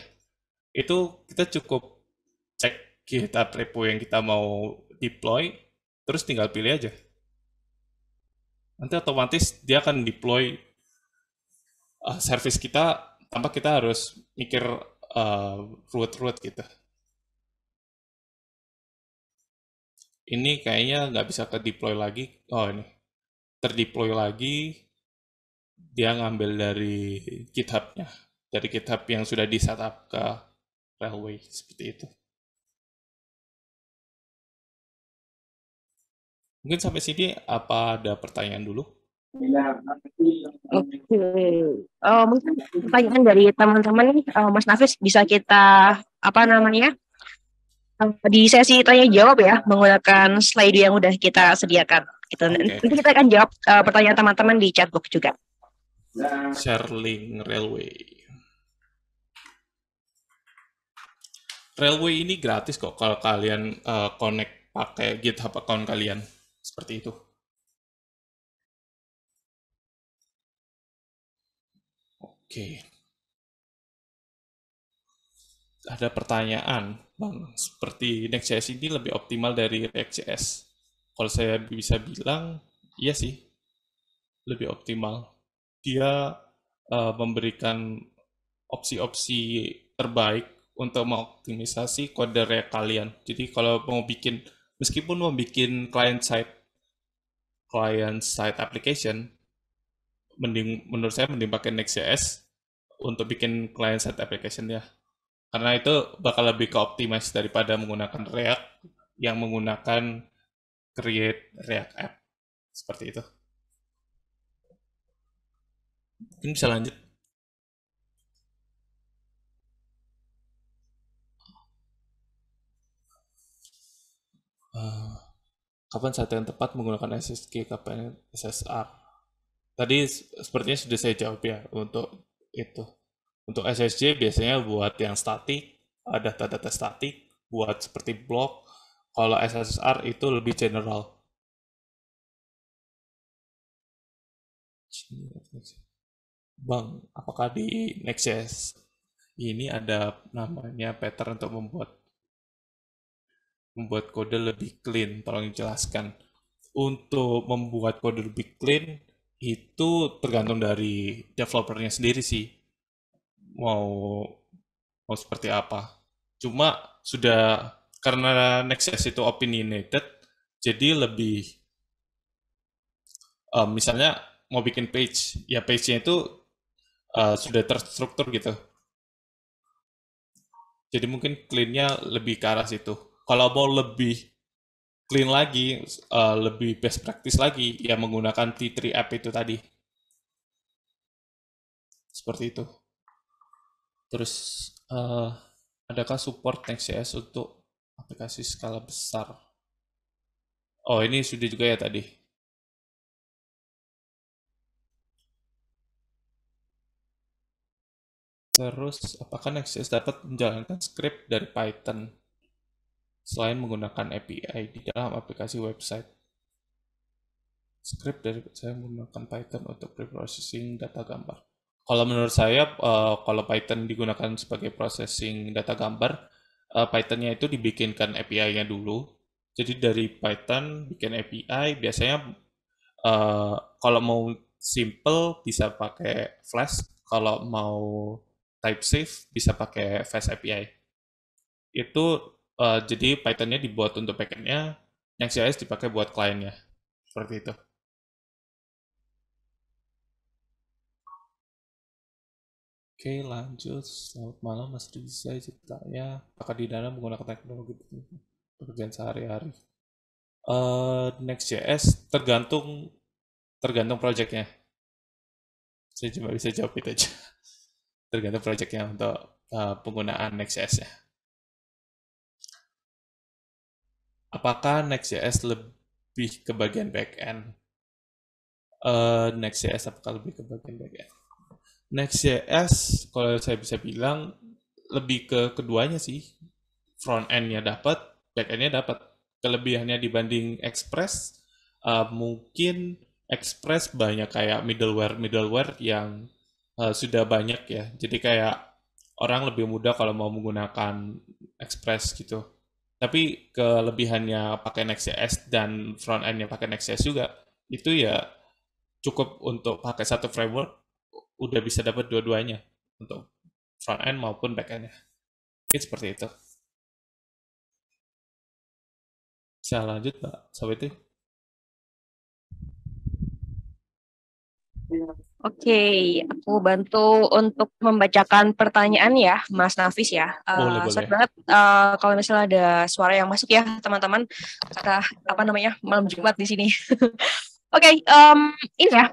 itu kita cukup cek GitHub repo yang kita mau deploy, terus tinggal pilih aja. Nanti otomatis dia akan deploy service kita tanpa kita harus mikir ruwet-ruwet gitu. Ini kayaknya nggak bisa ke deploy lagi. Oh, ini terdeploy lagi, dia ngambil dari GitHub-nya. dari GitHub yang sudah di setup ke Railway seperti itu. Mungkin sampai sini apa ada pertanyaan dulu? Oke. Mungkin pertanyaan dari teman-teman nih, Mas Nafis bisa kita apa namanya di sesi tanya jawab ya menggunakan slide yang udah kita sediakan. Gitu. Oke, Nanti kita akan jawab pertanyaan teman-teman di chatbox juga. share link Railway. Railway ini gratis kok kalau kalian connect pakai GitHub account kalian. Seperti itu. Oke. Ada pertanyaan, Bang. Seperti Next.js ini lebih optimal dari React.js. Kalau saya bisa bilang, iya sih, lebih optimal. Dia memberikan opsi-opsi terbaik untuk mengoptimisasi kode React kalian. Jadi kalau mau bikin, meskipun mau bikin client-side application, menurut saya mending pakai Next.js untuk bikin client-side application ya. Karena itu bakal lebih ke optimize daripada menggunakan React yang menggunakan create React app. Seperti itu. Mungkin bisa lanjut. Kapan saat yang tepat menggunakan SSG, kapan SSR? Tadi sepertinya sudah saya jawab ya untuk itu. Untuk SSG biasanya buat yang statik, data-data statik, buat seperti blog. Kalau SSR itu lebih general. Bang, apakah di Next.js ini ada namanya pattern untuk membuat kode lebih clean? Tolong jelaskan. Untuk membuat kode lebih clean itu tergantung dari developernya sendiri sih. Mau mau seperti apa. Cuma sudah karena Next.js itu opinionated, jadi lebih misalnya mau bikin page, ya page-nya itu sudah terstruktur gitu. Jadi mungkin clean-nya lebih ke arah situ. Kalau mau lebih clean lagi, lebih best practice lagi, ya menggunakan T3 app itu tadi. Seperti itu. Terus, adakah support Next.js untuk aplikasi skala besar? Oh, ini sudah juga ya tadi. Terus, apakah Next.js dapat menjalankan script dari Python selain menggunakan API di dalam aplikasi website? Script dari saya menggunakan Python untuk preprocessing data gambar. Kalau menurut saya, kalau Python digunakan sebagai processing data gambar, Python-nya itu dibikinkan API-nya dulu. Jadi dari Python bikin API, biasanya kalau mau simple bisa pakai Flask, kalau mau type safe bisa pakai Fast API. Itu jadi Python-nya dibuat untuk backend-nya, yang CIS dipakai buat kliennya. Seperti itu. Oke, lanjut. Selamat malam, Mas Riza. Ceritanya, apakah di dalam menggunakan teknologi pekerjaan sehari-hari? Next.js tergantung projectnya. Saya cuma bisa jawab itu aja. Tergantung projectnya untuk penggunaan Next.js-nya. Apakah Next.js lebih ke bagian backend? Next.js apakah lebih ke bagian backend? Next.js, kalau saya bisa bilang, lebih ke keduanya sih. Front end-nya dapat, back end-nya dapat. Kelebihannya dibanding Express, mungkin Express banyak kayak middleware yang sudah banyak ya. Jadi kayak orang lebih mudah kalau mau menggunakan Express gitu. Tapi kelebihannya pakai Next.js dan front end-nya pakai Next.js juga, itu ya cukup untuk pakai satu framework, udah bisa dapat dua-duanya untuk front end maupun back end-nya. Mungkin seperti itu. Bisa lanjut, Pak Sawiti? Oke, aku bantu untuk membacakan pertanyaan ya, Mas Nafis ya. Sorry Boleh. banget kalau misalnya ada suara yang masuk ya, teman-teman. Karena apa namanya malam Jumat di sini. Oke, ini ya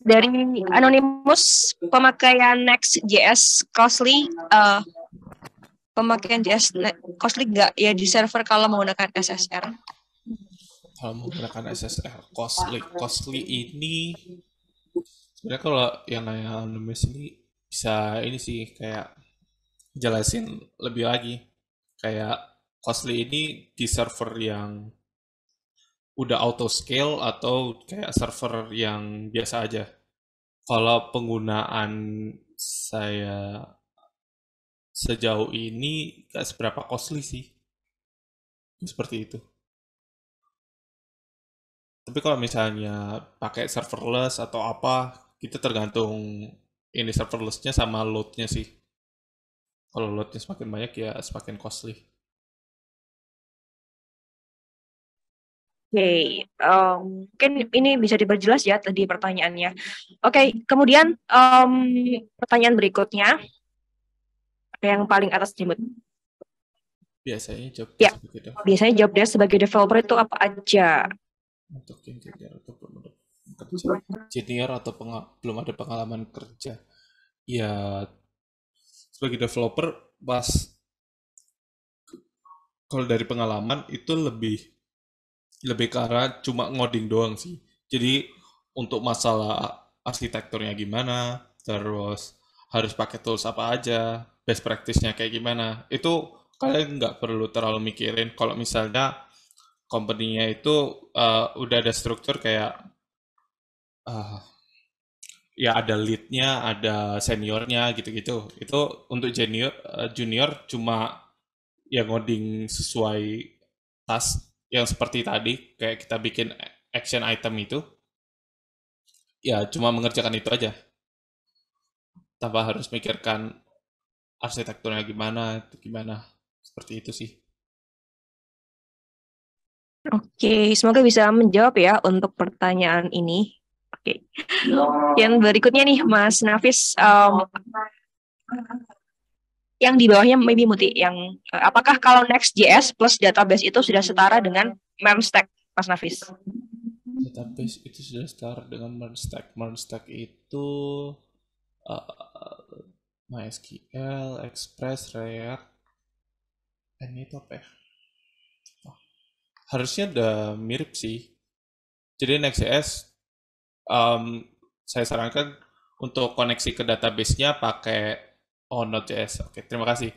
dari Anonymous pemakaian Next.js costly, pemakaian JS costly nggak ya di server kalau menggunakan SSR? Kalau menggunakan SSR costly ini sebenarnya kalau yang nanya anonymous ini bisa ini sih kayak jelasin lebih lagi. Kayak costly ini di server yang udah auto scale atau kayak server yang biasa aja. Kalau penggunaan saya sejauh ini gak seberapa costly sih. Seperti itu. Tapi kalau misalnya pakai serverless atau apa, kita tergantung ini serverlessnya sama loadnya sih. Kalau loadnya semakin banyak ya semakin costly. Oke, mungkin ini bisa diperjelas ya tadi pertanyaannya. Oke, kemudian pertanyaan berikutnya yang paling atas nih, Bud. Biasanya job Ya, desk begitu. biasanya job desk sebagai developer itu apa aja? Untuk yang junior atau belum ada kerja. Junior atau belum ada pengalaman kerja. Ya, sebagai developer pas kalau dari pengalaman itu lebih lebih ke arah cuma ngoding doang sih. Jadi untuk masalah arsitekturnya gimana, terus harus pakai tools apa aja, best practice-nya kayak gimana, itu kalian nggak perlu terlalu mikirin. Kalau misalnya company-nya itu udah ada struktur kayak uh, ya ada lead-nya, ada seniornya gitu-gitu. Itu untuk junior cuma ya ngoding sesuai task yang seperti tadi, kayak kita bikin action item itu, ya cuma mengerjakan itu aja, tanpa harus mikirkan arsitekturnya gimana, seperti itu sih. Oke, semoga bisa menjawab ya untuk pertanyaan ini. Oke, yang berikutnya nih, Mas Nafis, yang di bawahnya maybe Muti, yang apakah kalau Next.js plus database itu sudah setara dengan Memstack, Mas Nafis? Database itu sudah start dengan Merge stack itu uh, MySQL, Express, React, ini itu apa ya? Oh, harusnya udah mirip sih. Jadi Next.js um, saya sarankan untuk koneksi ke database-nya pakai Node.js. Oke, terima kasih.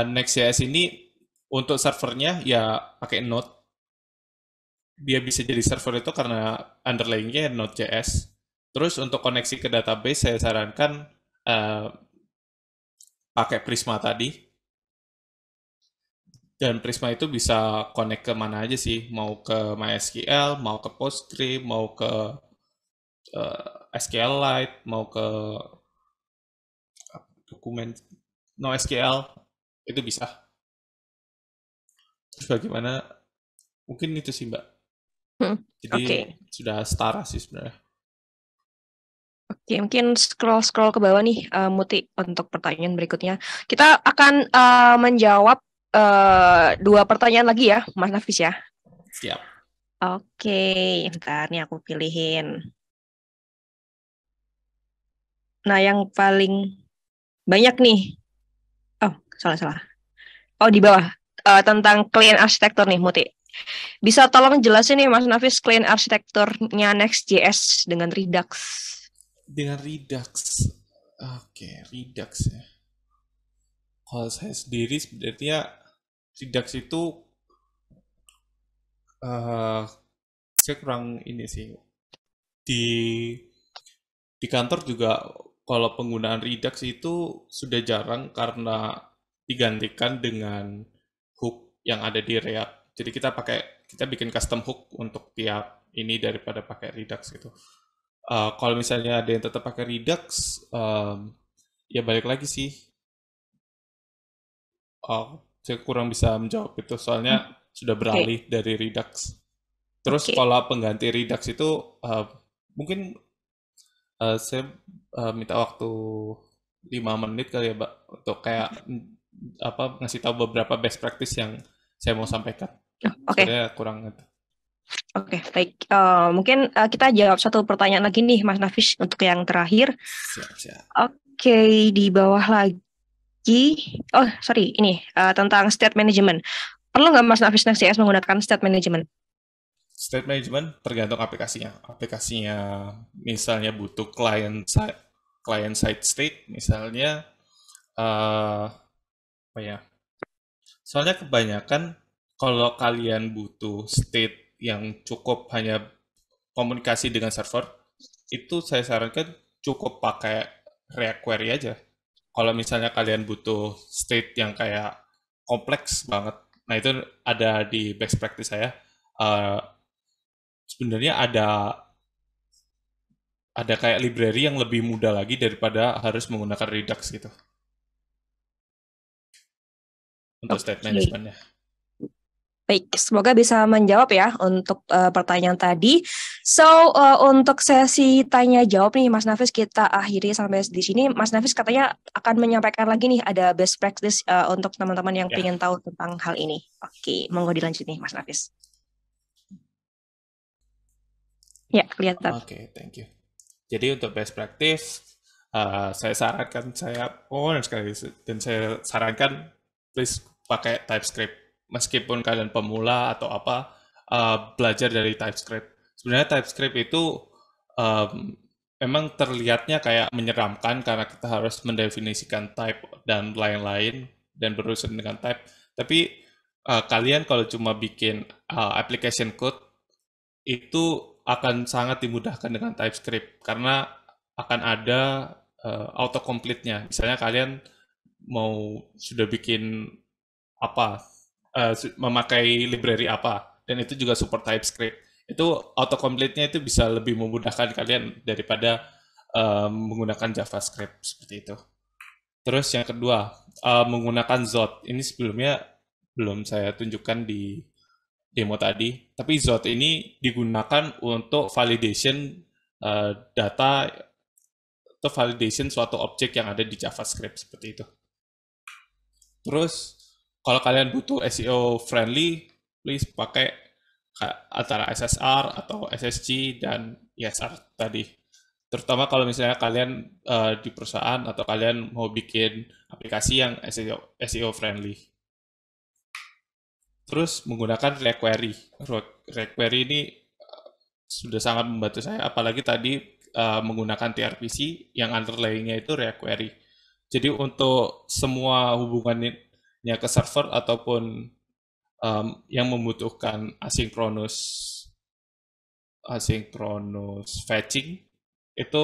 Next.js ini untuk servernya ya pakai Node. Dia bisa jadi server itu karena underlying-nya Node.js. Terus untuk koneksi ke database saya sarankan uh, pakai Prisma tadi. Dan Prisma itu bisa connect ke mana aja sih, mau ke MySQL, mau ke Postgre, mau ke SQLite, mau ke dokumen NoSQL, itu bisa. Terus bagaimana? Mungkin itu sih Mbak. Jadi Oke. sudah setara sih sebenarnya. Oke, mungkin scroll ke bawah nih, Muti, untuk pertanyaan berikutnya. Kita akan menjawab dua pertanyaan lagi ya, Mas Nafis ya. Siap. Oke, ntar nih aku pilihin. Nah, yang paling banyak nih. Oh, salah. Oh, di bawah. Tentang klien arsitektur nih, Muti. Bisa tolong jelasin nih, Mas Nafis, klien arsitekturnya Next.js dengan Redux. Dengan Redux. Oke, Redux ya. Kalau saya sendiri sebenarnya Redux itu uh, saya kurang ini sih. Di di kantor juga kalau penggunaan Redux itu sudah jarang karena digantikan dengan hook yang ada di React. Jadi kita bikin custom hook untuk tiap ini daripada pakai Redux gitu. Kalau misalnya ada yang tetap pakai Redux, ya balik lagi sih. Saya kurang bisa menjawab itu soalnya sudah Oke. beralih dari Redux. Terus Oke. kalau pengganti Redux itu mungkin Saya minta waktu 5 menit kali ya, Mbak, untuk kayak ngasih tahu beberapa best practice yang saya mau sampaikan. Oke. Sebenarnya kurang itu. Oke, baik. Mungkin kita jawab satu pertanyaan lagi nih, Mas Nafis, untuk yang terakhir. Siap. Oke, di bawah lagi. Oh, sorry, ini tentang state management. Perlu nggak Mas Nafis Next.js menggunakan state management? State management tergantung aplikasinya. Aplikasinya misalnya butuh client side state, misalnya apa ya? Soalnya kebanyakan kalau kalian butuh state yang cukup hanya komunikasi dengan server, itu saya sarankan cukup pakai React Query aja. Kalau misalnya kalian butuh state yang kayak kompleks banget, nah itu ada di best practice saya. Sebenarnya ada kayak library yang lebih mudah lagi daripada harus menggunakan Redux gitu untuk state managementnya. Baik, semoga bisa menjawab ya untuk pertanyaan tadi. So, untuk sesi tanya jawab nih Mas Nafis kita akhiri sampai di sini. Mas Nafis katanya akan menyampaikan lagi nih ada best practice untuk teman-teman yang ingin tahu tentang hal ini. Oke, monggo dilanjut nih Mas Nafis. Ya, kelihatan. Oke, thank you. Jadi untuk best practice, saya sarankan please pakai TypeScript. Meskipun kalian pemula atau apa, belajar dari TypeScript. Sebenarnya TypeScript itu memang terlihatnya kayak menyeramkan karena kita harus mendefinisikan type dan lain-lain dan berurusan dengan type. Tapi kalian kalau cuma bikin application code itu akan sangat dimudahkan dengan TypeScript karena akan ada autocomplete-nya. Misalnya kalian sudah bikin memakai library apa, dan itu juga support TypeScript. Itu autocomplete-nya itu bisa lebih memudahkan kalian daripada menggunakan JavaScript seperti itu. Terus yang kedua, menggunakan Zod. Ini sebelumnya belum saya tunjukkan di demo tadi, tapi Zod ini digunakan untuk validation data atau validation suatu objek yang ada di JavaScript seperti itu. Terus kalau kalian butuh SEO friendly, please pakai antara SSR atau SSG dan ESR tadi. Terutama kalau misalnya kalian di perusahaan atau kalian mau bikin aplikasi yang SEO friendly. Terus menggunakan React Query. React Query ini sudah sangat membantu saya, apalagi tadi menggunakan TRPC yang underlying-nya itu React Query. Jadi untuk semua hubungannya ke server ataupun yang membutuhkan asynchronous fetching itu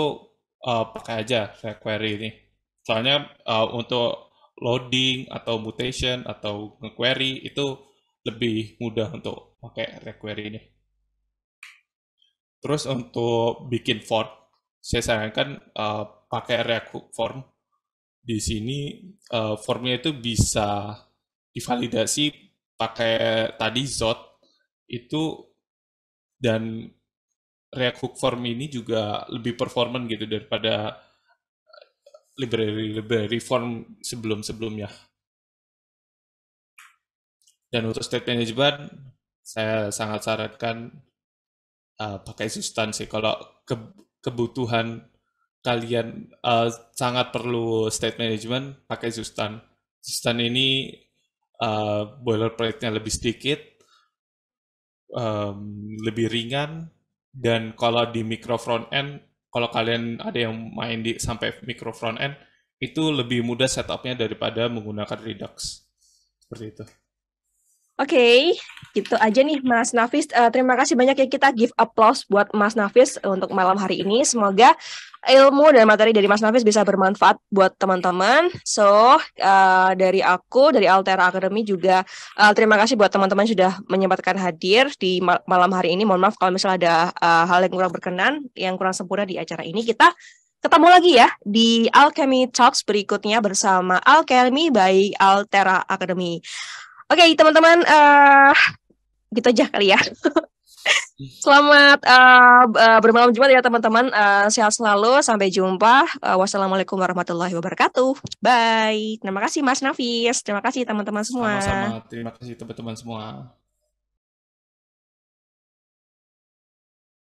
pakai aja React Query ini. Soalnya untuk loading atau mutation atau nge-query itu lebih mudah untuk pakai React Query ini. Terus untuk bikin form, saya sarankan pakai React Hook Form. Di sini formnya itu bisa divalidasi pakai tadi Zod itu, dan React Hook Form ini juga lebih performan gitu daripada library form sebelum-sebelumnya. Dan untuk state management, saya sangat sarankan pakai substansi. Kalau kebutuhan kalian sangat perlu state management, pakai Zustan. Zustan ini boilerplate-nya lebih sedikit, lebih ringan, dan kalau di micro front end, kalau kalian ada yang main sampai micro front end, itu lebih mudah setupnya daripada menggunakan Redux. Seperti itu. Oke, gitu aja nih Mas Nafis. Terima kasih banyak ya, kita give applause buat Mas Nafis untuk malam hari ini. Semoga ilmu dan materi dari Mas Nafis bisa bermanfaat buat teman-teman. So, dari aku, dari Altera Academy juga terima kasih buat teman-teman sudah menyempatkan hadir di malam hari ini. Mohon maaf kalau misalnya ada hal yang kurang berkenan, yang kurang sempurna di acara ini. Kita ketemu lagi ya di Alchemy Talks berikutnya bersama Alchemy by Altera Academy. Oke, teman-teman, gitu aja kali ya. Selamat bermalam Jumat ya teman-teman. Sehat selalu. Sampai jumpa. Wassalamualaikum warahmatullahi wabarakatuh. Bye. Terima kasih Mas Nafis. Terima kasih teman-teman semua. Sama-sama. Terima kasih teman-teman semua.